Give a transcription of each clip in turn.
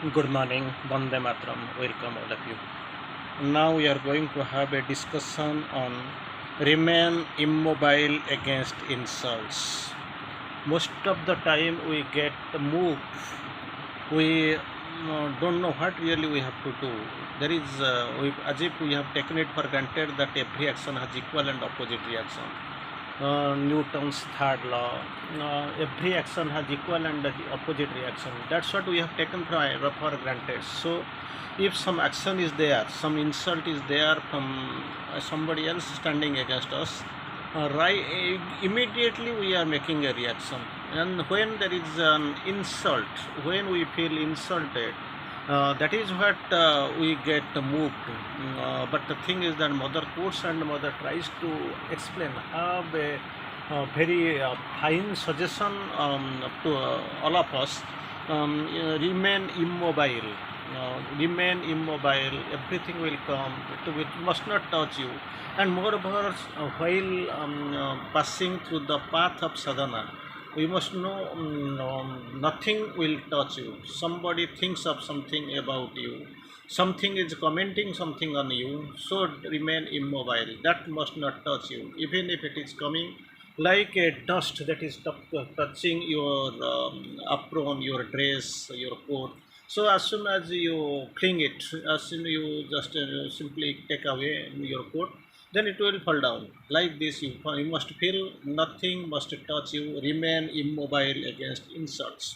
Good morning, Vande Matram. Welcome all of you. Now we are going to have a discussion on remain immobile against insults. Most of the time we get moved. We don't know what really we have to do. There is, as if we have taken it for granted that every action has equal and opposite reaction. Newton's third law. Every action has equal and opposite reaction. That's what we have taken for granted. So, if some action is there, some insult is there from somebody else standing against us, right, immediately we are making a reaction. And when there is an insult, when we feel insulted, that is what we get moved. But the thing is that mother quotes and mother tries to explain, have a very fine suggestion to all of us. Remain immobile. Remain immobile. Everything will come. It must not touch you. And moreover, while passing through the path of sadhana, we must know nothing will touch you. Somebody thinks of something about you, something is commenting something on you, so remain immobile. That must not touch you, even if it is coming like a dust that is touching your apron, your dress, your coat. So as soon as you cling it, as soon you just simply take away your coat, then it will fall down. Like this, you must feel nothing must touch you, remain immobile against insults.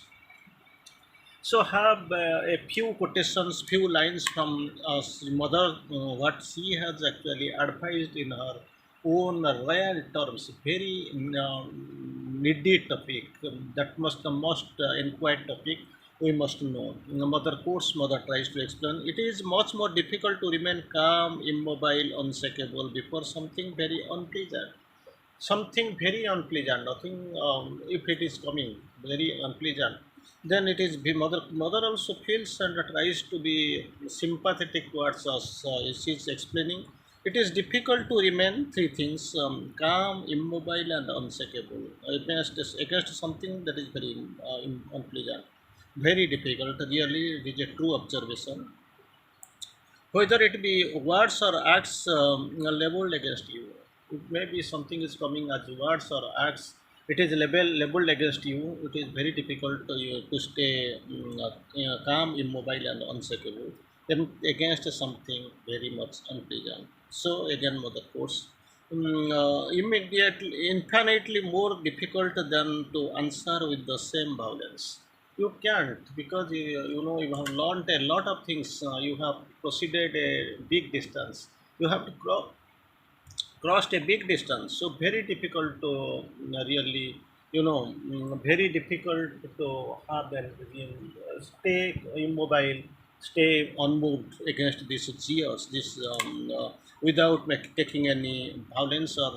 So have a few quotations, few lines from mother, what she has actually advised in her own royal terms, very needy topic. That must the most inquired topic we must know. Mother quotes, mother tries to explain. It is much more difficult to remain calm, immobile, unshakable before something very unpleasant. Something very unpleasant, nothing, if it is coming very unpleasant, then it is mother also feels and tries to be sympathetic towards us. She is explaining it is difficult to remain three things: calm, immobile, and unshakable against something that is very unpleasant. Very difficult, really. It is a true observation. Whether it be words or acts leveled against you. It may be something is coming as words or acts, it is labeled against you. It is very difficult to you to stay calm, immobile, and unshakable then against something very much unpleasant. So again, mother quotes, immediately infinitely more difficult than to answer with the same violence. You can't, because you know, you have learned a lot of things. You have proceeded a big distance. You have to crossed a big distance. So very difficult to really, you know, very difficult to have that stay immobile, stay unmoved against these cheers, this without taking any violence, or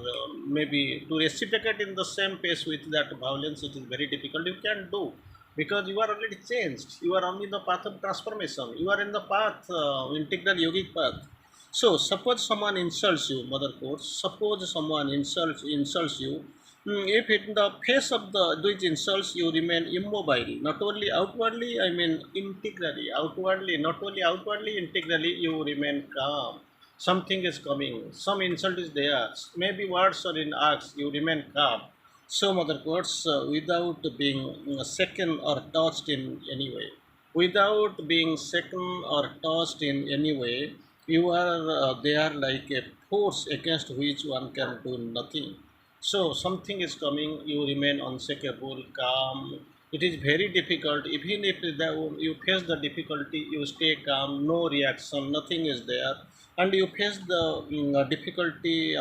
maybe to reciprocate in the same pace with that violence. It is very difficult. You can do, because you are already changed. You are on the path of transformation. You are in the path, integral yogic path. So suppose someone insults you, mother quotes. Suppose someone insults you. If in the face of these insults you remain immobile, not only outwardly, I mean integrally, outwardly, not only outwardly, integrally, you remain calm. Something is coming, some insult is there, maybe words or in acts, you remain calm. So mother quotes, without being shaken or touched in any way. Without being shaken or touched in any way, you are there like a force against which one can do nothing. So something is coming, you remain unshakable, calm. It is very difficult. Even if you face the difficulty, you stay calm, no reaction, nothing is there, and you face the difficulty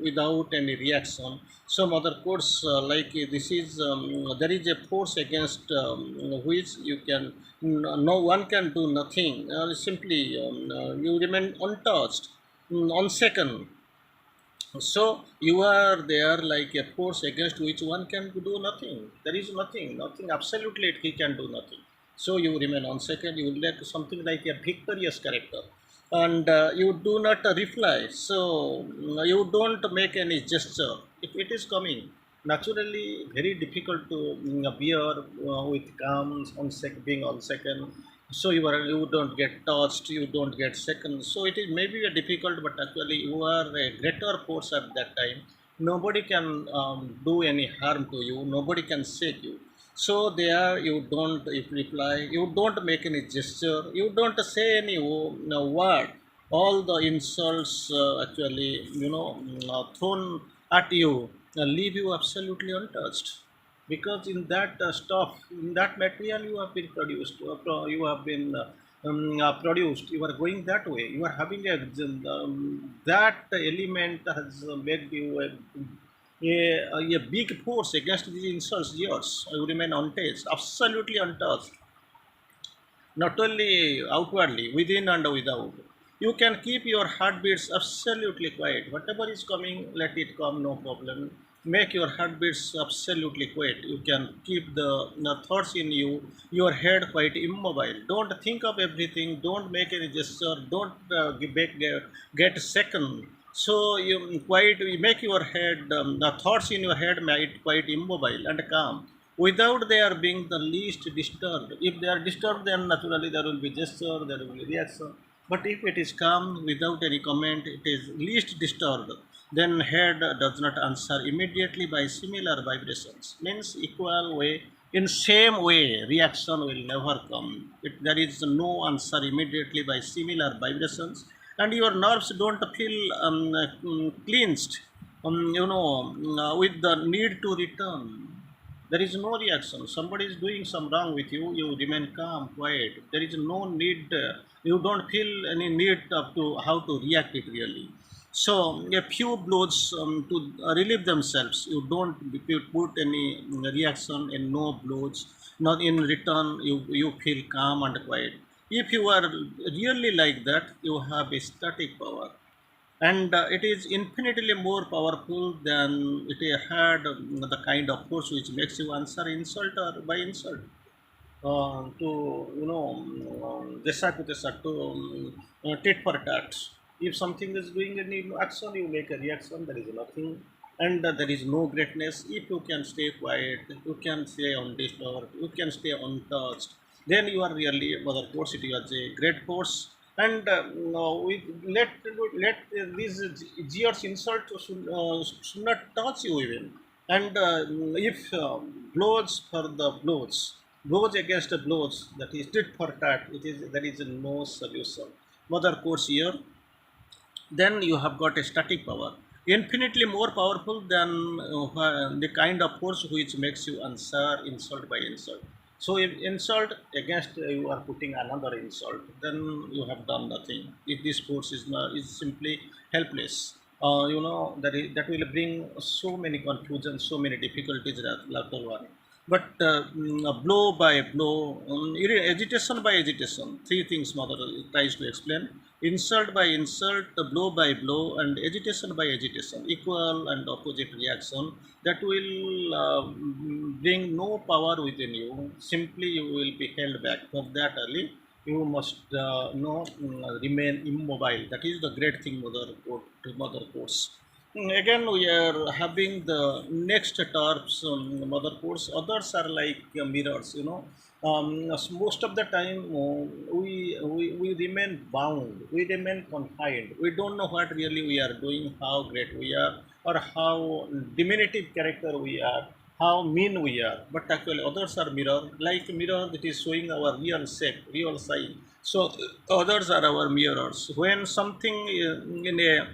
without any reaction. So mother quotes, like this is there is a force against which you can no one can do nothing. Simply you remain untouched, unshaken. So you are there like a force against which one can do nothing. There is nothing. Absolutely, he can do nothing. So you remain on second. You like something like a victorious character, and you do not reply. So you don't make any gesture. If it is coming, naturally very difficult to bear with calm on being on second. So you don't get touched, you don't get second. So it is maybe a difficult, but actually you are a greater force at that time. Nobody can do any harm to you. Nobody can shake you. So there you don't reply. You don't make any gesture. You don't say any word. All the insults actually thrown at you leave you absolutely untouched, because in that stuff, in that material you have been produced, you have been produced, you are going that way, you are having that element has made you a big force against these insults. Yours you remain untouched, absolutely untouched, not only outwardly, within and without. You can keep your heartbeats absolutely quiet. Whatever is coming, let it come, no problem. Make your heartbeats absolutely quiet. You can keep the thoughts in you, your head quite immobile. Don't think of everything. Don't make any gesture. Don't get second. So you make your head, the thoughts in your head, make it quite immobile and calm without they are being the least disturbed. If they are disturbed, then naturally there will be gesture, there will be reaction. But if it is calm without any comment, it is least disturbed, then head does not answer immediately by similar vibrations. Means equal way, in same way, reaction will never come. There is no answer immediately by similar vibrations, and your nerves don't feel cleansed, with the need to return. There is no reaction. Somebody is doing some wrong with you, you remain calm, quiet. There is no need, you don't feel any need of to how to react it really. So a few blows to relieve themselves. You don't put any reaction and no blows. Not in return, you feel calm and quiet. If you are really like that, you have a static power, and it is infinitely more powerful than it had the kind of force which makes you answer insult or by insult, to desa to desa, to tit for tat. If something is doing any action, you make a reaction. There is nothing, and there is no greatness. If you can stay quiet, you can stay undisturbed, you can stay untouched, then you are really mother force. It is a great force, and no, we let these jeers insult should not touch you even. And if blows for the blows against the blows, that is tit for tat, it is there is no solution. Mother course here, then you have got a static power, infinitely more powerful than the kind of force which makes you answer insult by insult. So if insult against you are putting another insult, then you have done nothing. If this force is simply helpless, that will bring so many confusions, so many difficulties later on. But blow by blow, agitation by agitation, three things mother tries to explain: insult by insult, blow by blow, and agitation by agitation, equal and opposite reaction that will bring no power within you. Simply you will be held back. For that only you must remain immobile. That is the great thing mother quotes. Again, we are having the next terms, mother codes. Others are like mirrors, most of the time we remain bound, we remain confined. We don't know what really we are doing, how great we are, or how diminutive character we are, how mean we are. But actually, others are mirror, like mirror that is showing our real shape, real sign. So, others are our mirrors. When something in a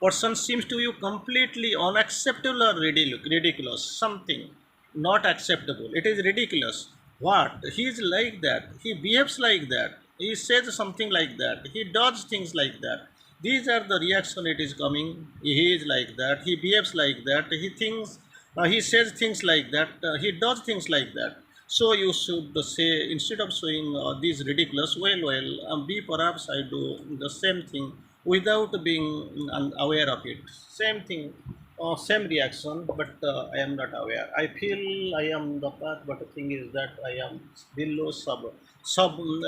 person seems to you completely unacceptable or ridiculous, something not acceptable, it is ridiculous. What, he is like that, he behaves like that, he says something like that, he does things like that, these are the reaction it is coming. He is like that, he behaves like that, he thinks, he says things like that, he does things like that. So you should say, instead of saying these ridiculous, be perhaps I do the same thing without being aware of it. Same thing, same reaction, but I am not aware. I feel I am the path, but the thing is that I am below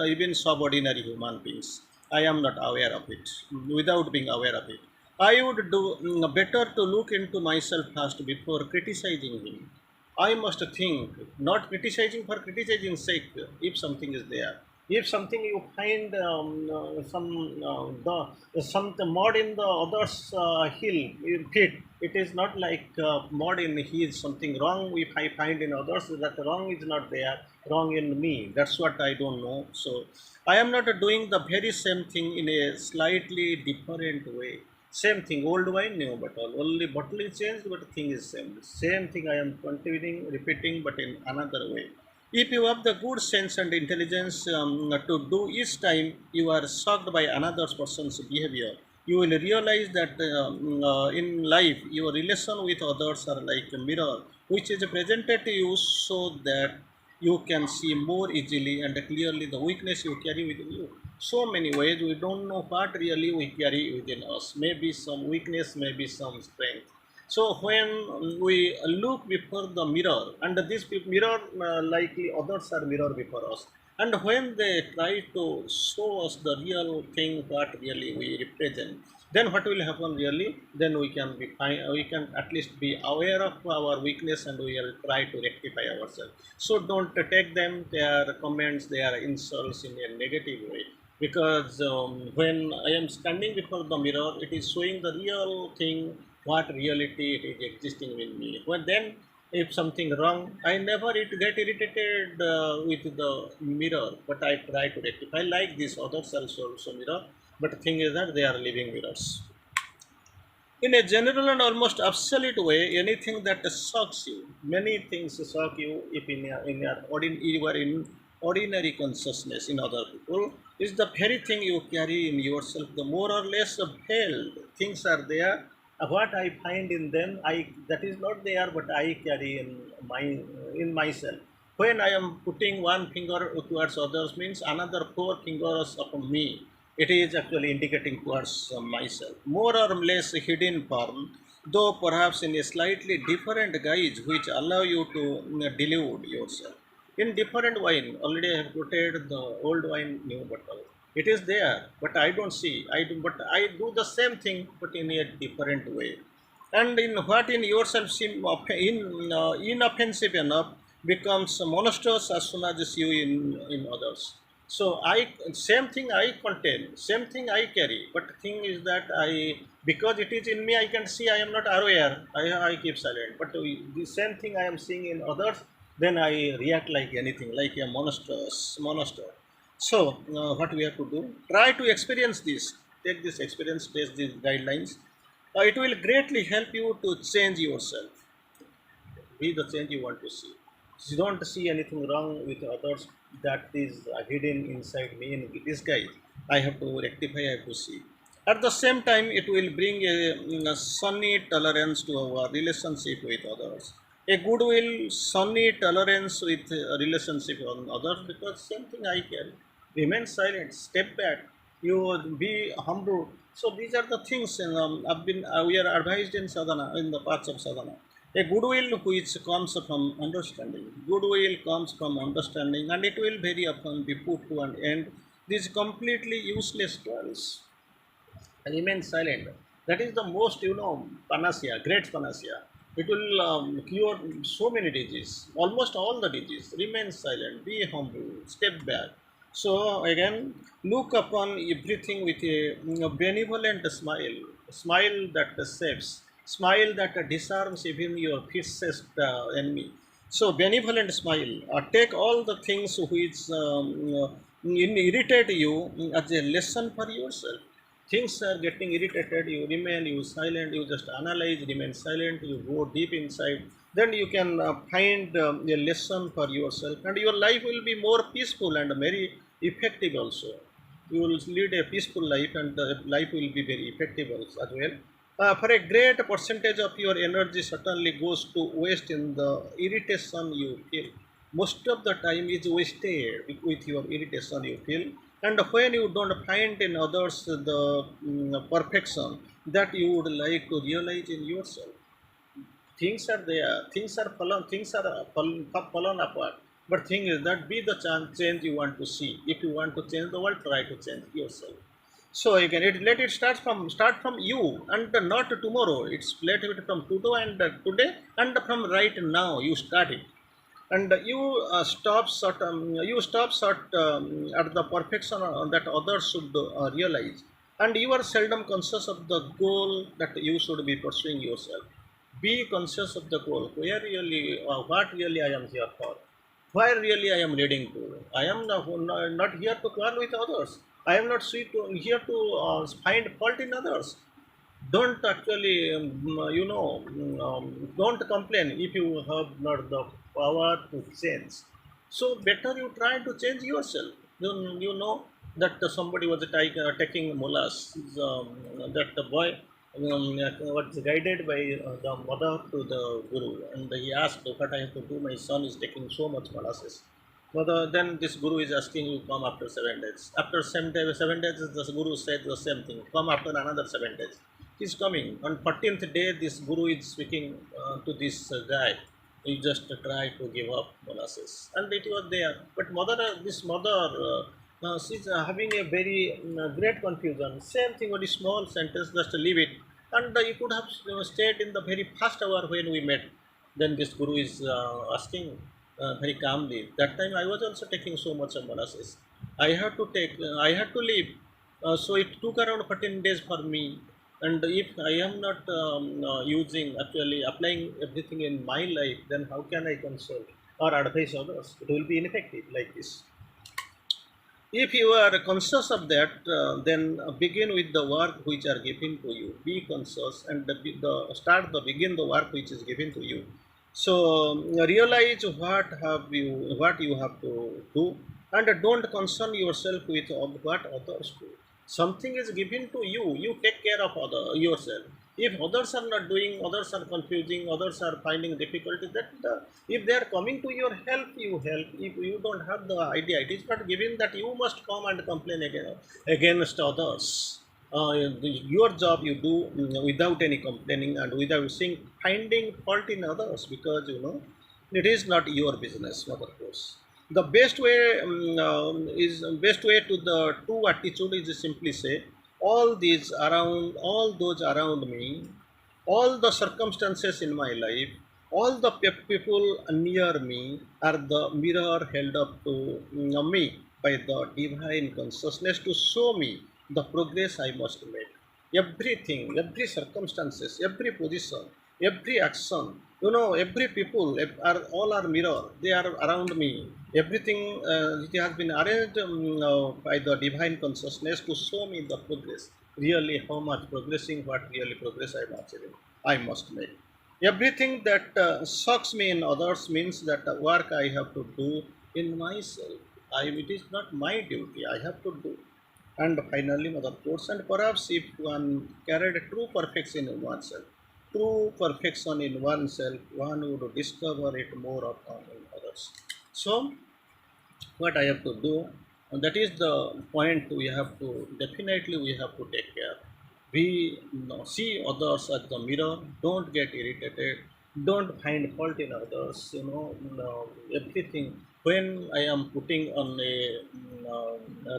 even subordinary human beings. I am not aware of it, without being aware of it. I would do better to look into myself first before criticizing him. I must think, not criticizing for criticizing sake, if something is there. If something you find some mud in the other's feet, it is not like mud in his something wrong. If I find in others that wrong is not there, wrong in me. That's what I don't know. So I am not doing the very same thing in a slightly different way. Same thing, old wine, new bottle. Only bottle is changed, but thing is same. Same thing I am continuing, repeating, but in another way. If you have the good sense and intelligence to do each time you are shocked by another person's behavior, you will realize that in life your relation with others are like a mirror, which is presented to you so that you can see more easily and clearly the weakness you carry within you. So many ways we don't know what really we carry within us. Maybe some weakness, maybe some strength. So when we look before the mirror, and this mirror likely others are mirror before us, and when they try to show us the real thing, what really we represent, then what will happen really? Then we can be fine, we can at least be aware of our weakness, and we will try to rectify ourselves. So don't take them, their comments, their insults in a negative way. Because when I am standing before the mirror, it is showing the real thing, what reality it is existing in me. Well, then, if something wrong, I never get irritated with the mirror, but I try to rectify. Like this, others also mirror, but the thing is that they are living mirrors. In a general and almost absolute way, anything that shocks you, many things shock you if you are in ordinary consciousness in other people, is the very thing you carry in yourself. The more or less veiled things are there. What I find in them, I that is not there, but I carry in myself. When I am putting one finger towards others, means another four fingers upon me. It is actually indicating towards myself. More or less hidden form, though perhaps in a slightly different guise, which allow you to delude yourself. In different wine, already I have quoted the old wine, new bottle. It is there, but I don't see. But I do the same thing, but in a different way. And in what in yourself seem inoffensive enough becomes monstrous as soon as you in others. So I same thing I contain, same thing I carry, but the thing is that I because it is in me I can see I am not aware. I keep silent, but the same thing I am seeing in others, then I react like anything, like a monster. So what we have to do? Try to experience this. Take this experience, take these guidelines. It will greatly help you to change yourself. Be the change you want to see. You don't see anything wrong with others that is hidden inside me in disguise. I have to rectify, I have to see. At the same time, it will bring a sunny tolerance to our relationship with others. A goodwill, sunny tolerance with a relationship on others, because same thing I carry. Remain silent, step back, you be humble. So these are the things, and we are advised in sadhana, in the paths of sadhana. A goodwill which comes from understanding. Goodwill comes from understanding, and it will very often be put to an end. These completely useless toils. Remain silent. That is the most, panacea, great panacea. It will cure so many diseases, almost all the diseases. Remain silent, be humble, step back. So again, look upon everything with a benevolent smile, smile that saves, smile that disarms even your fiercest enemy. So benevolent smile. Take all the things which irritate you as a lesson for yourself. Things are getting irritated, you remain, you silent, you just analyze, remain silent, you go deep inside. Then you can find a lesson for yourself, and your life will be more peaceful and very effective also. You will lead a peaceful life, and the life will be very effective as well. For a great percentage of your energy certainly goes to waste in the irritation you feel. Most of the time is wasted with your irritation you feel. And when you don't find in others the perfection that you would like to realize in yourself, things are there, things are fallen apart. But thing is that be the change you want to see. If you want to change the world, try to change yourself. So you can let it start from you, and not tomorrow. It's let it from today and today, and from right now you start it, and you stop short at the perfection that others should realize, and you are seldom conscious of the goal that you should be pursuing yourself. Be conscious of the goal, where really what really I am here for, where really I am leading to. I am not here to quarrel with others. I am not here to find fault in others. Don't actually don't complain if you have not the power to change. So better you try to change yourself. You know that somebody was taking molas, that the boy was guided by the mother to the guru, and he asked what I have to do, my son is taking so much molasses. Then this guru is asking you come after 7 days. After 7 days, the guru said the same thing. Come after another 7 days. He's coming. On 14th day, this guru is speaking to this guy. He just try to give up molasses, and it was there. But this mother, she's having a very great confusion. Same thing, very small sentence, just leave it. And you could have stayed in the very first hour when we met. Then this guru is asking very calmly. That time I was also taking so much of molasses. I had to leave. So it took around 14 days for me. And if I am not actually applying everything in my life, then how can I consult or advise others? It will be ineffective like this. If you are conscious of that, then begin with the work which are given to you. Be conscious and begin the work which is given to you. So realize what you have to do, and don't concern yourself with what others do. Something is given to you. You take care of yourself. If others are not doing, others are confusing, others are finding difficulty, if they are coming to your help, you help. If you don't have the idea, it is not given that you must come and complain against others. Your job you do without any complaining and without finding fault in others, because it is not your business, mother course. The best way to the true attitude is to simply say, all those around me, all the circumstances in my life, all the people near me are the mirror held up to me by the divine consciousness to show me the progress I must make. Everything, every circumstances, every position, every action, every people are all are mirror. They are around me. Everything it has been arranged by the divine consciousness to show me the progress. Really, how much progressing, what really progress I must make. Everything that shocks me in others means that the work I have to do in myself. It is not my duty. I have to do. And finally, mother quotes, and perhaps if one carried true perfection in oneself, one would discover it more often in others. So, what I have to do, and that is the point we have to definitely we have to take care. We see others as the mirror. Don't get irritated. Don't find fault in others. Everything. When I am putting on a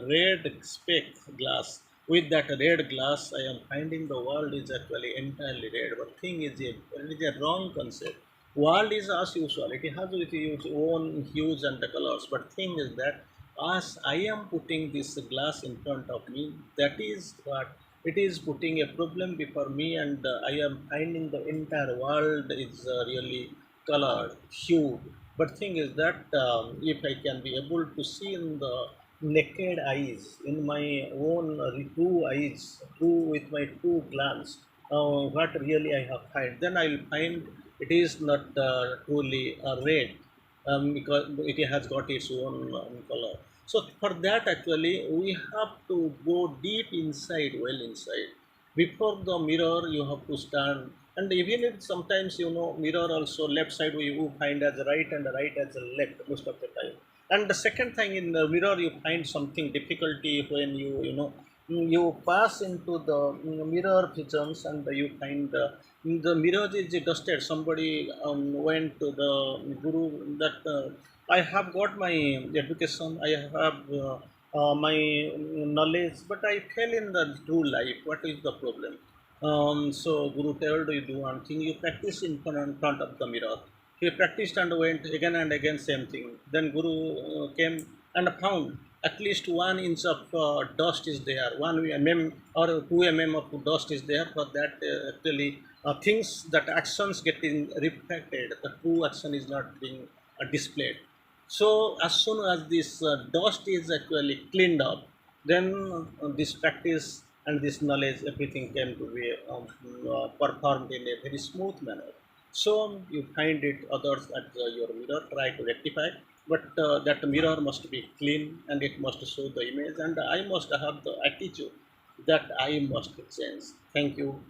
red speck glass, with that red glass, I am finding the world is actually entirely red. But thing is, it is a wrong concept. World is as usual. It has its own hues and the colors. But thing is that as I am putting this glass in front of me, that is what it is putting a problem before me, and I am finding the entire world is really colored, hued. But thing is that if I can be able to see in the naked eyes, in my own true eyes, true with my true glance, what really I have find, then I will find it is not truly red, because it has got its own color. So for that, actually, we have to go deep inside, well inside. Before the mirror, you have to stand. And even if sometimes, mirror also left side we you find as right and right as left most of the time. And the second thing, in the mirror you find something difficulty when you pass into the mirror visions, and you find the mirror is dusted. Somebody went to the guru that I have got my education. I have my knowledge, but I fell in the true life. What is the problem? So Guru told you do one thing, you practice in front of the mirror. He practiced and went again and again same thing. Then Guru came and found at least 1 inch of dust is there, 1 mm or 2 mm of dust is there. For that actually things that actions getting reflected, the true action is not being displayed. So as soon as this dust is actually cleaned up, then this practice and this knowledge, everything came to be performed in a very smooth manner. So you find it others at your mirror, try to rectify, but that mirror must be clean and it must show the image, and I must have the attitude that I must change. Thank you.